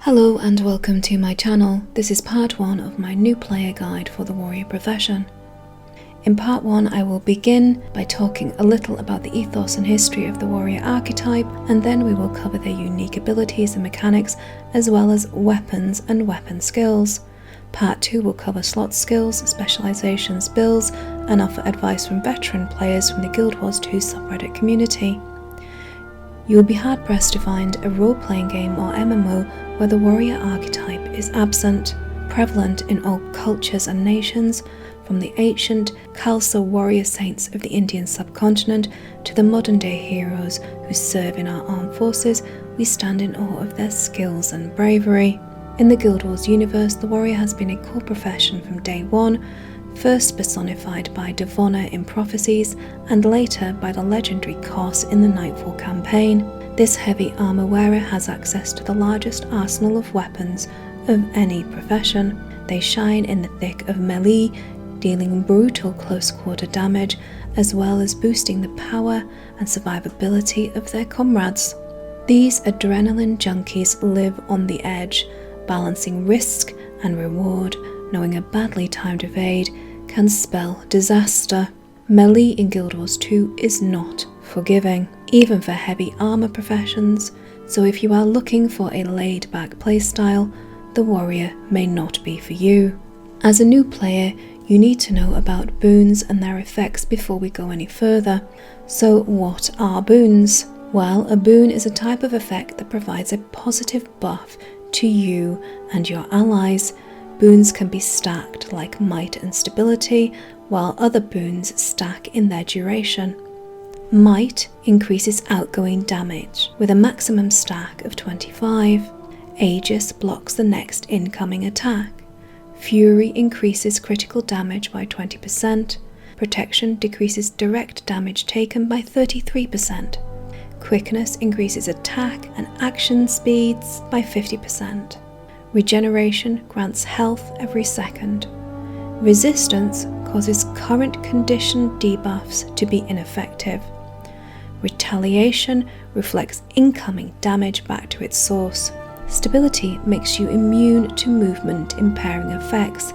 Hello and welcome to my channel. This is part 1 of my new player guide for the warrior profession. In part 1 I will begin by talking a little about the ethos and history of the warrior archetype, and then we will cover their unique abilities and mechanics as well as weapons and weapon skills. Part 2 will cover slot skills, specializations, builds, and offer advice from veteran players from the Guild Wars 2 subreddit community. You will be hard pressed to find a role-playing game or MMO where the warrior archetype is absent. Prevalent in all cultures and nations, from the ancient Khalsa warrior saints of the Indian subcontinent to the modern-day heroes who serve in our armed forces, we stand in awe of their skills and bravery. In the Guild Wars universe, the warrior has been a core profession from day one, first personified by Devona in Prophecies and later by the legendary Kos in the Nightfall campaign. This heavy armor wearer has access to the largest arsenal of weapons of any profession. They shine in the thick of melee, dealing brutal close-quarter damage as well as boosting the power and survivability of their comrades. These adrenaline junkies live on the edge, balancing risk and reward, knowing a badly timed evade can spell disaster. Melee in Guild Wars 2 is not forgiving, even for heavy armor professions, so if you are looking for a laid-back playstyle, the warrior may not be for you. As a new player, you need to know about boons and their effects before we go any further. So what are boons? Well, a boon is a type of effect that provides a positive buff to you and your allies. Boons can be stacked like might and stability, while other boons stack in their duration. Might increases outgoing damage with a maximum stack of 25. Aegis blocks the next incoming attack. Fury increases critical damage by 20%. Protection decreases direct damage taken by 33%. Quickness increases attack and action speeds by 50%. Regeneration grants health every second. Resistance causes current condition debuffs to be ineffective. Retaliation reflects incoming damage back to its source. Stability makes you immune to movement impairing effects.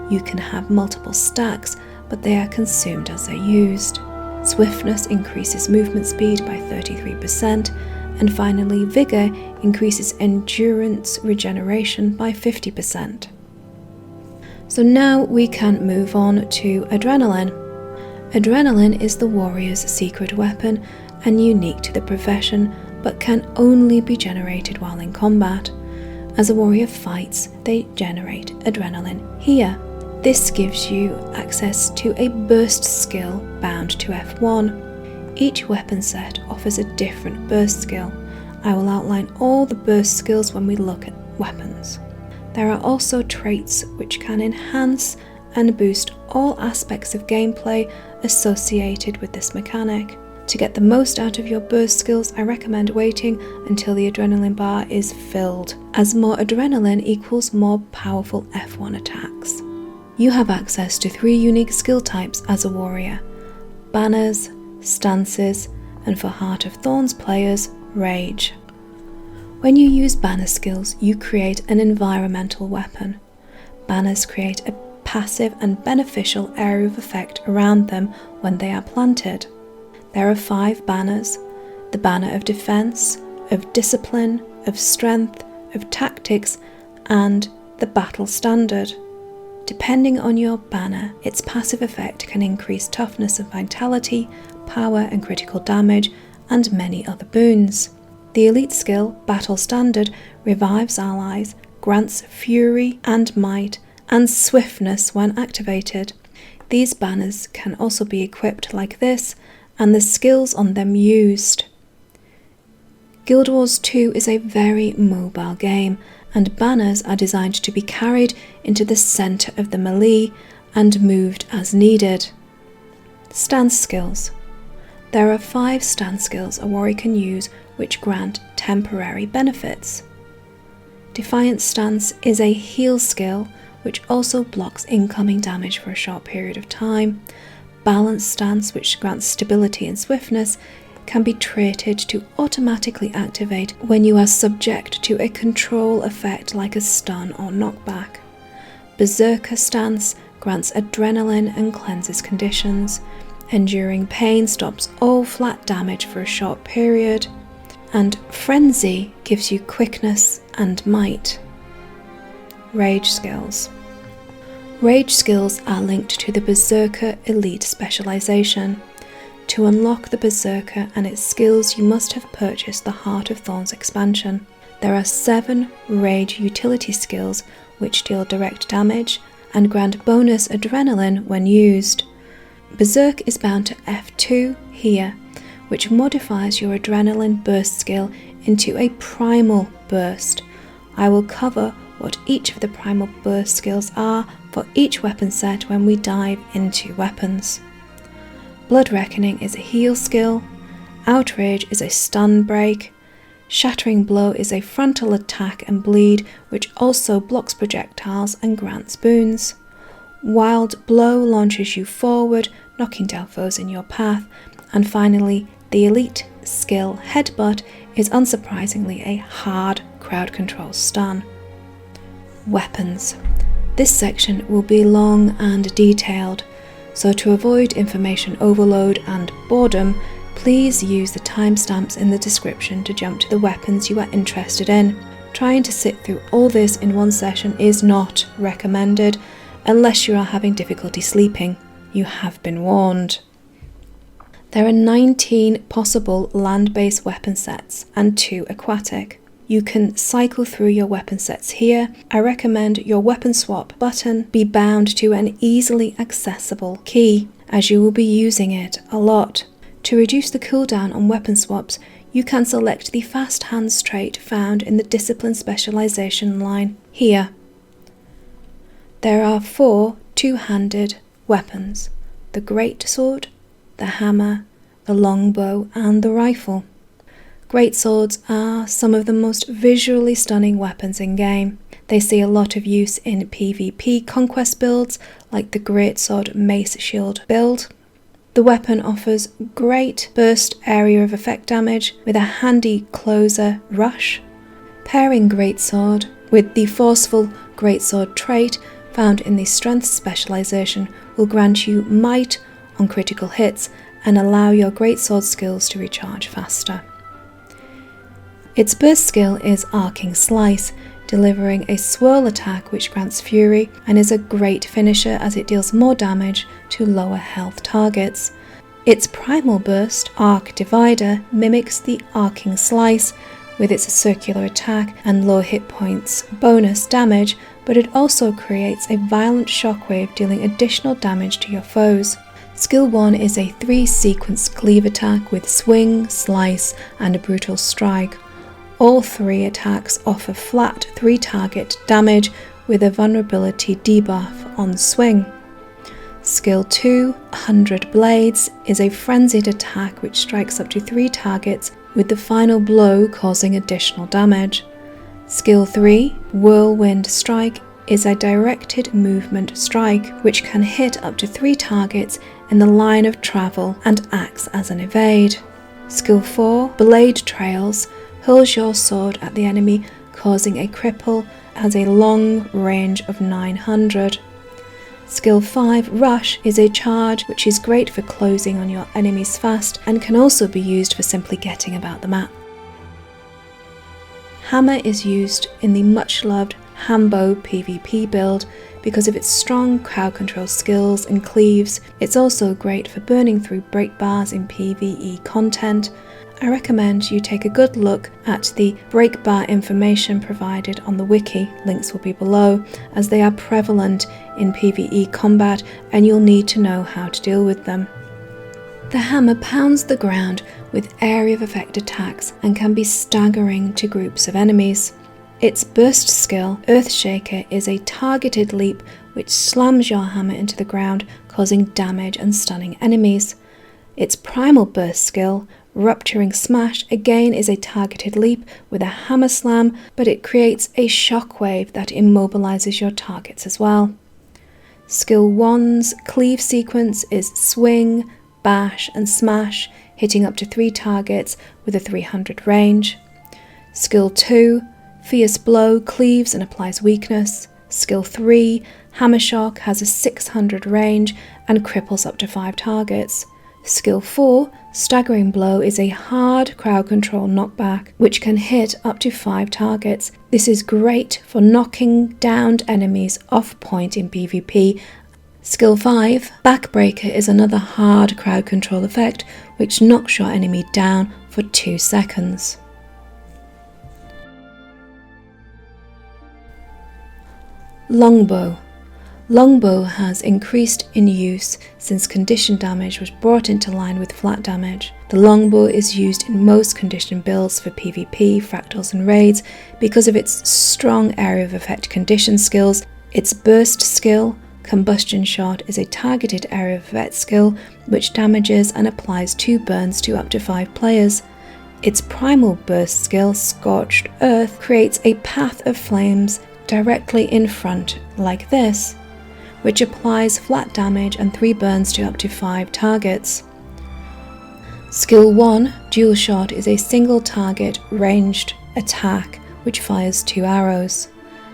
You can have multiple stacks, but they are consumed as they're used. Swiftness increases movement speed by 33%, and finally Vigor increases endurance regeneration by 50%. So now we can move on to Adrenaline. Adrenaline is the warrior's secret weapon and unique to the profession, but can only be generated while in combat. As a warrior fights, they generate adrenaline here. This gives you access to a burst skill bound to F1. Each weapon set offers a different burst skill. I will outline all the burst skills when we look at weapons. There are also traits which can enhance and boost all aspects of gameplay associated with this mechanic. To get the most out of your burst skills, I recommend waiting until the adrenaline bar is filled, as more adrenaline equals more powerful F1 attacks. You have access to 3 unique skill types as a warrior: banners, stances, and for Heart of Thorns players, rage. When you use banner skills, you create an environmental weapon. Banners create a passive and beneficial area of effect around them when they are planted. There are 5 banners: the banner of defense, of discipline, of strength, of tactics, and the battle standard. Depending on your banner, its passive effect can increase toughness and vitality, power and critical damage, and many other boons. The elite skill, Battle Standard, revives allies, grants fury and might, and swiftness when activated. These banners can also be equipped like this, and the skills on them used. Guild Wars 2 is a very mobile game, and banners are designed to be carried into the centre of the melee and moved as needed. Stance skills. There are 5 stance skills a warrior can use which grant temporary benefits. Defiant Stance is a heal skill which also blocks incoming damage for a short period of time. Balanced Stance, which grants stability and swiftness, can be traded to automatically activate when you are subject to a control effect like a stun or knockback. Berserker Stance grants adrenaline and cleanses conditions. Enduring Pain stops all flat damage for a short period. And Frenzy gives you quickness and might. Rage skills. Rage skills are linked to the Berserker Elite specialization. To unlock the Berserker and its skills, you must have purchased the Heart of Thorns expansion. There are 7 Rage utility skills which deal direct damage and grant bonus adrenaline when used. Berserk is bound to F2 here, which modifies your adrenaline burst skill into a primal burst. I will cover what each of the primal burst skills are for each weapon set when we dive into weapons. Blood Reckoning is a heal skill, Outrage is a stun break, Shattering Blow is a frontal attack and bleed which also blocks projectiles and grants boons. Wild Blow launches you forward, knocking down foes in your path, and finally the elite skill Headbutt is unsurprisingly a hard crowd control stun. Weapons. This section will be long and detailed, so to avoid information overload and boredom, please use the timestamps in the description to jump to the weapons you are interested in. Trying to sit through all this in one session is not recommended unless you are having difficulty sleeping. You have been warned. There are 19 possible land-based weapon sets and 2 aquatic. You can cycle through your weapon sets here. I recommend your weapon swap button be bound to an easily accessible key, as you will be using it a lot. To reduce the cooldown on weapon swaps, you can select the fast hands trait found in the discipline specialization line here. There are 4 two-handed weapons: the Greatsword, the hammer, the longbow, and the rifle. Greatswords are some of the most visually stunning weapons in game. They see a lot of use in PvP conquest builds like the Greatsword Mace Shield build. The weapon offers great burst area of effect damage with a handy closer rush. Pairing Greatsword with the forceful Greatsword trait found in the strength specialization will grant you might on critical hits and allow your Greatsword skills to recharge faster. Its burst skill is Arcing Slice, delivering a swirl attack which grants fury and is a great finisher as it deals more damage to lower health targets. Its primal burst, Arc Divider, mimics the Arcing Slice with its circular attack and low hit points bonus damage, but it also creates a violent shockwave dealing additional damage to your foes. Skill 1 is a 3-sequence cleave attack with Swing, Slice, and a Brutal Strike. All 3 attacks offer flat 3-target damage with a vulnerability debuff on Swing. Skill 2, 100 Blades, is a frenzied attack which strikes up to 3 targets with the final blow causing additional damage. Skill 3, Whirlwind Strike, is a directed movement strike which can hit up to 3 targets in the line of travel and acts as an evade. Skill 4, Blade Trails, hurls your sword at the enemy causing a cripple, has a long range of 900. Skill 5, Rush, is a charge which is great for closing on your enemies fast and can also be used for simply getting about the map. Hammer is used in the much loved Hambo PvP build because of its strong crowd control skills and cleaves. It's also great for burning through break bars in PvE content. I recommend you take a good look at the break bar information provided on the wiki, links will be below, as they are prevalent in PvE combat and you'll need to know how to deal with them. The hammer pounds the ground with area of effect attacks and can be staggering to groups of enemies. Its burst skill, Earthshaker, is a targeted leap which slams your hammer into the ground, causing damage and stunning enemies. Its primal burst skill, Rupturing Smash, again is a targeted leap with a hammer slam, but it creates a shockwave that immobilizes your targets as well. Skill 1's cleave sequence is Swing, Bash and Smash, hitting up to 3 targets with a 300 range. Skill 2, Fierce Blow, cleaves and applies weakness. Skill 3, Hammer Shock, has a 600 range and cripples up to 5 targets. Skill 4, Staggering Blow, is a hard crowd control knockback which can hit up to 5 targets. This is great for knocking downed enemies off point in PvP. Skill 5, Backbreaker, is another hard crowd control effect which knocks your enemy down for 2 seconds. Longbow. Longbow has increased in use since condition damage was brought into line with flat damage. The longbow is used in most condition builds for PvP, fractals and raids because of its strong area of effect condition skills. Its burst skill, Combustion Shot, is a targeted area of effect skill which damages and applies 2 burns to up to 5 players. Its primal burst skill, Scorched Earth, creates a path of flames directly in front like this, which applies flat damage and 3 burns to up to 5 targets. Skill 1, Dual Shot, is a single target ranged attack which fires 2 arrows.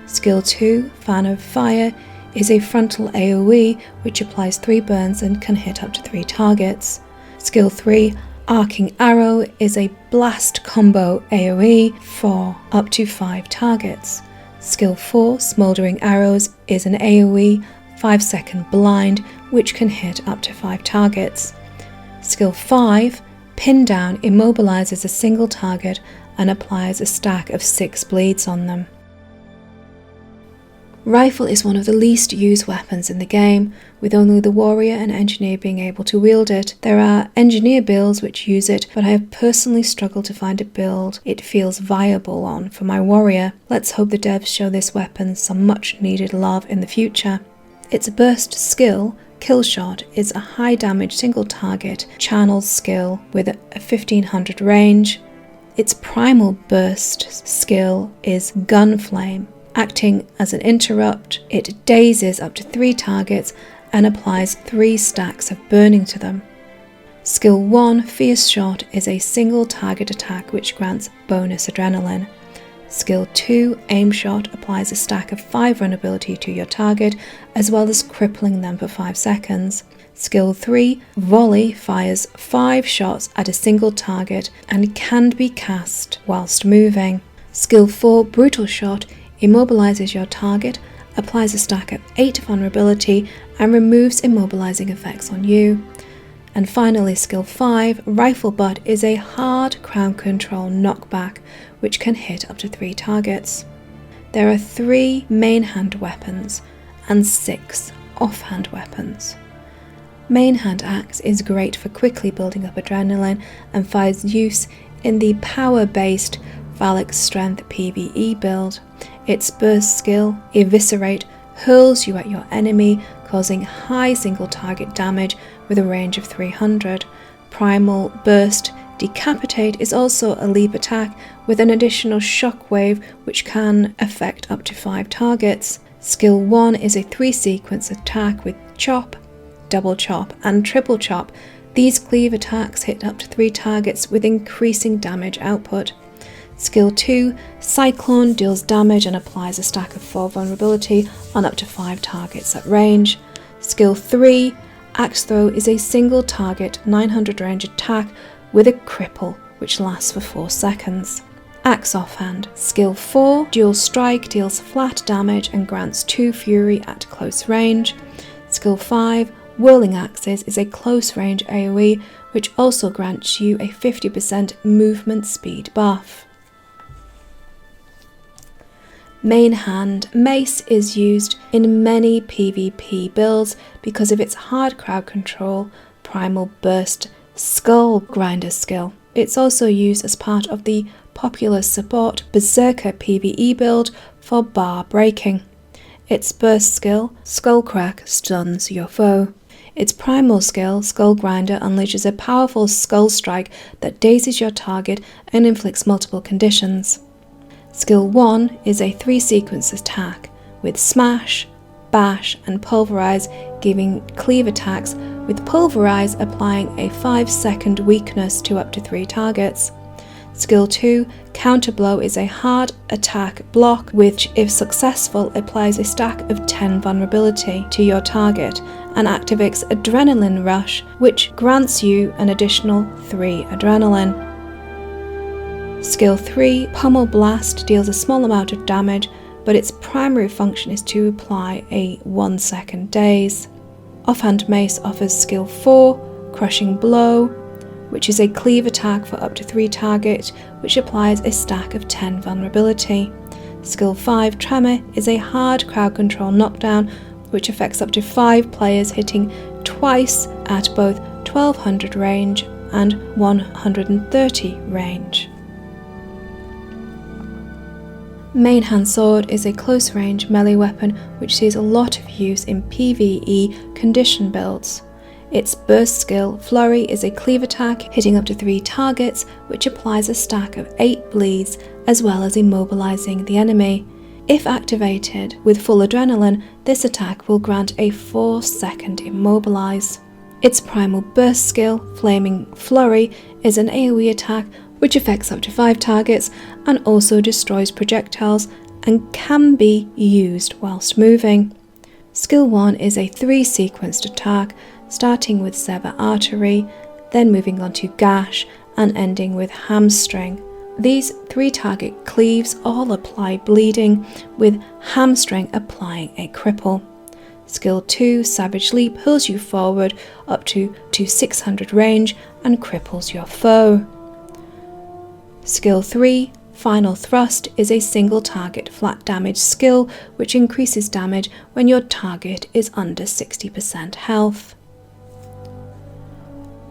Skill 2, Fan of Fire, is a frontal AoE which applies 3 burns and can hit up to 3 targets. Skill 3, Arcing Arrow, is a blast combo AoE for up to 5 targets. Skill 4, Smouldering Arrows, is an AoE 5-second blind which can hit up to 5 targets. Skill 5, Pin Down, immobilizes a single target and applies a stack of 6 bleeds on them. Rifle is one of the least used weapons in the game, with only the warrior and engineer being able to wield it. There are engineer builds which use it, but I have personally struggled to find a build it feels viable on for my warrior. Let's hope the devs show this weapon some much needed love in the future. Its burst skill, Kill Shot, is a high damage single target channel skill with a 1500 range. Its primal burst skill is Gun Flame. Acting as an interrupt, it dazes up to 3 targets and applies 3 stacks of burning to them. Skill 1, Fierce Shot, is a single target attack which grants bonus adrenaline. Skill 2, Aim Shot, applies a stack of 5 vulnerability to your target as well as crippling them for 5 seconds. Skill 3, Volley, fires 5 shots at a single target and can be cast whilst moving. Skill 4, Brutal Shot, immobilizes your target, applies a stack of 8 vulnerability and removes immobilizing effects on you. And finally, Skill 5, Rifle Butt, is a hard crowd control knockback which can hit up to 3 targets. There are 3 main hand weapons and 6 offhand weapons. Main hand axe is great for quickly building up adrenaline and finds use in the power-based Phallic Strength PvE build. Its burst skill, Eviscerate, hurls you at your enemy, causing high single target damage with a range of 300. Primal Burst, Decapitate, is also a leap attack with an additional shockwave which can affect up to 5 targets. Skill 1 is a 3-sequence attack with Chop, Double Chop and Triple Chop. These cleave attacks hit up to 3 targets with increasing damage output. Skill 2, Cyclone, deals damage and applies a stack of 4 vulnerability on up to 5 targets at range. Skill 3, Axe Throw, is a single target 900 range attack with a cripple which lasts for 4 seconds. Axe Offhand. Skill 4, Dual Strike, deals flat damage and grants 2 fury at close range. Skill 5, Whirling Axes, is a close range AoE which also grants you a 50% movement speed buff. Main hand. Mace is used in many PvP builds because of its hard crowd control, primal burst, skull grinder skill. It's also used as part of the popular support Berserker PvE build for bar breaking. Its burst skill, Skullcrack, stuns your foe. Its primal skill, Skull Grinder, unleashes a powerful skull strike that dazes your target and inflicts multiple conditions. Skill 1 is a 3-sequence attack with Smash, Bash, and Pulverize, giving cleave attacks, with Pulverize applying a 5-second weakness to up to 3 targets. Skill 2, Counterblow, is a hard attack block which, if successful, applies a stack of 10 vulnerability to your target and activates Adrenaline Rush, which grants you an additional 3 adrenaline. Skill 3, Pummel Blast, deals a small amount of damage, but its primary function is to apply a 1-second daze. Offhand Mace offers Skill 4, Crushing Blow, which is a cleave attack for up to 3 targets, which applies a stack of 10 vulnerability. Skill 5, Tremor, is a hard crowd control knockdown, which affects up to 5 players, hitting twice at both 1200 range and 130 range. Main Hand Sword is a close-range melee weapon which sees a lot of use in PvE condition builds. Its burst skill, Flurry, is a cleave attack hitting up to 3 targets, which applies a stack of 8 bleeds as well as immobilizing the enemy. If activated with full adrenaline, this attack will grant a 4-second immobilize. Its primal burst skill, Flaming Flurry, is an AoE attack which affects up to 5 targets and also destroys projectiles and can be used whilst moving. Skill 1 is a 3-sequenced attack, starting with Sever Artery, then moving on to Gash and ending with Hamstring. These 3 target cleaves all apply bleeding, with Hamstring applying a cripple. Skill 2, Savage Leap, hurls you forward up to 600 range and cripples your foe. Skill 3, Final Thrust, is a single target flat damage skill which increases damage when your target is under 60% health.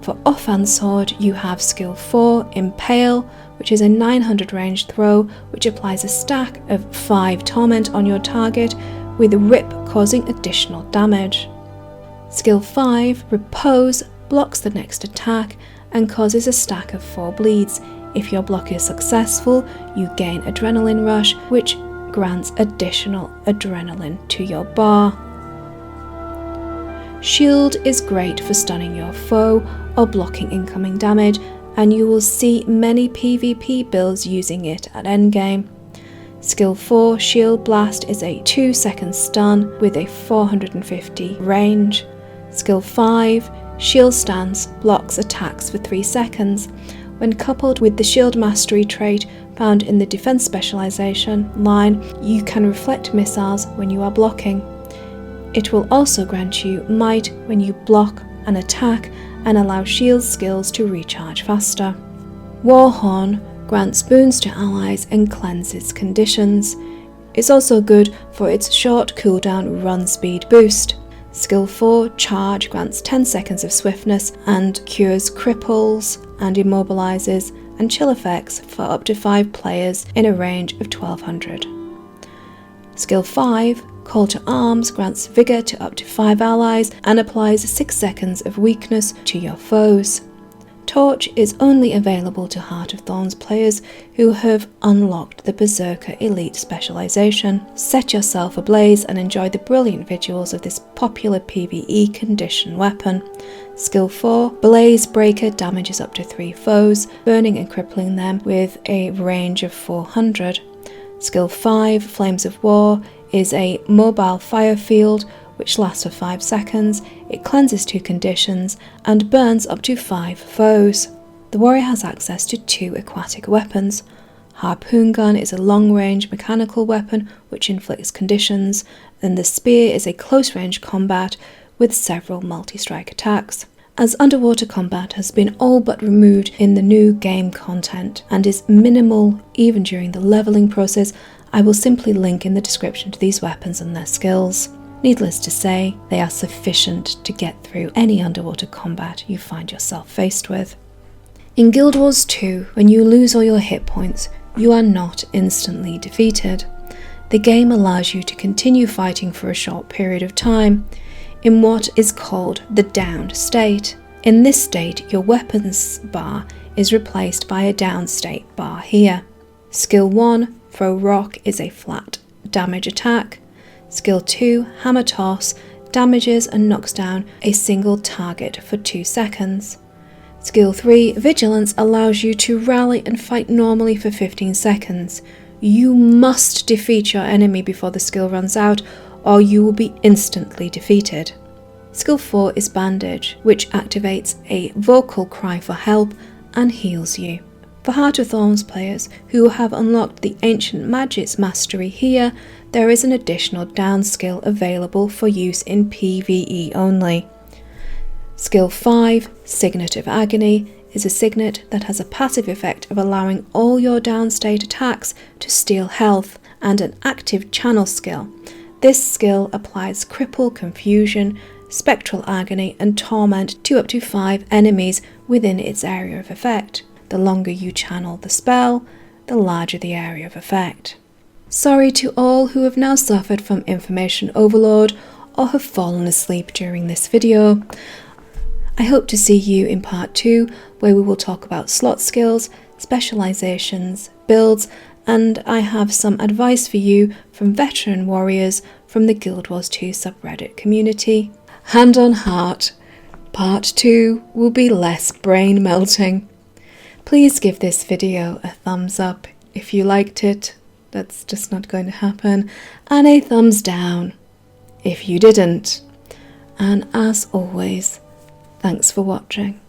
For Offhand Sword, you have Skill 4, Impale, which is a 900 range throw which applies a stack of 5 torment on your target, with Rip causing additional damage. Skill 5, Repose, blocks the next attack and causes a stack of 4 bleeds. If your block is successful, you gain Adrenaline Rush, which grants additional adrenaline to your bar. Shield is great for stunning your foe or blocking incoming damage, and you will see many PvP builds using it at endgame. Skill 4, Shield Blast, is a 2-second stun with a 450 range. Skill 5, Shield Stance, blocks attacks for 3 seconds. When coupled with the Shield Mastery trait found in the Defense Specialization line, you can reflect missiles when you are blocking. It will also grant you Might when you block an attack and allow shield skills to recharge faster. Warhorn grants boons to allies and cleanses conditions. It's also good for its short cooldown run speed boost. Skill 4, Charge, grants 10 seconds of swiftness and cures cripples and immobilizes and chill effects for up to 5 players in a range of 1200. Skill 5, Call to Arms, grants Vigor to up to 5 allies and applies 6 seconds of weakness to your foes. Torch is only available to Heart of Thorns players who have unlocked the Berserker Elite specialization. Set yourself ablaze and enjoy the brilliant visuals of this popular PvE condition weapon. Skill 4, Blaze Breaker, damages up to 3 foes, burning and crippling them with a range of 400. Skill 5, Flames of War, is a mobile fire field which lasts for 5 seconds, it cleanses 2 conditions, and burns up to 5 foes. The warrior has access to 2 aquatic weapons. Harpoon Gun is a long-range mechanical weapon which inflicts conditions, and the Spear is a close-range combat with several multi-strike attacks. As underwater combat has been all but removed in the new game content and is minimal even during the leveling process, I will simply link in the description to these weapons and their skills. Needless to say, they are sufficient to get through any underwater combat you find yourself faced with. In Guild Wars 2, when you lose all your hit points, you are not instantly defeated. The game allows you to continue fighting for a short period of time, in what is called the downed state. In this state, your weapons bar is replaced by a down state bar here. Skill 1, Throw Rock, is a flat damage attack. Skill 2, Hammer Toss, damages and knocks down a single target for 2 seconds. Skill 3, Vigilance, allows you to rally and fight normally for 15 seconds. You must defeat your enemy before the skill runs out, or you will be instantly defeated. Skill 4 is Bandage, which activates a vocal cry for help and heals you. For Heart of Thorns players who have unlocked the Ancient Magic's mastery here, there is an additional down skill available for use in PvE only. Skill 5, Signet of Agony, is a signet that has a passive effect of allowing all your downstate attacks to steal health, and an active channel skill. This skill applies Cripple, Confusion, Spectral Agony and Torment to up to 5 enemies within its area of effect. The longer you channel the spell, the larger the area of effect. Sorry to all who have now suffered from information overload or have fallen asleep during this video. I hope to see you in part 2, where we will talk about slot skills, specializations, builds, and I have some advice for you from veteran warriors from the Guild Wars 2 subreddit community. Hand on heart, part 2 will be less brain melting. Please give this video a thumbs up if you liked it, that's just not going to happen, and a thumbs down if you didn't. And as always, thanks for watching.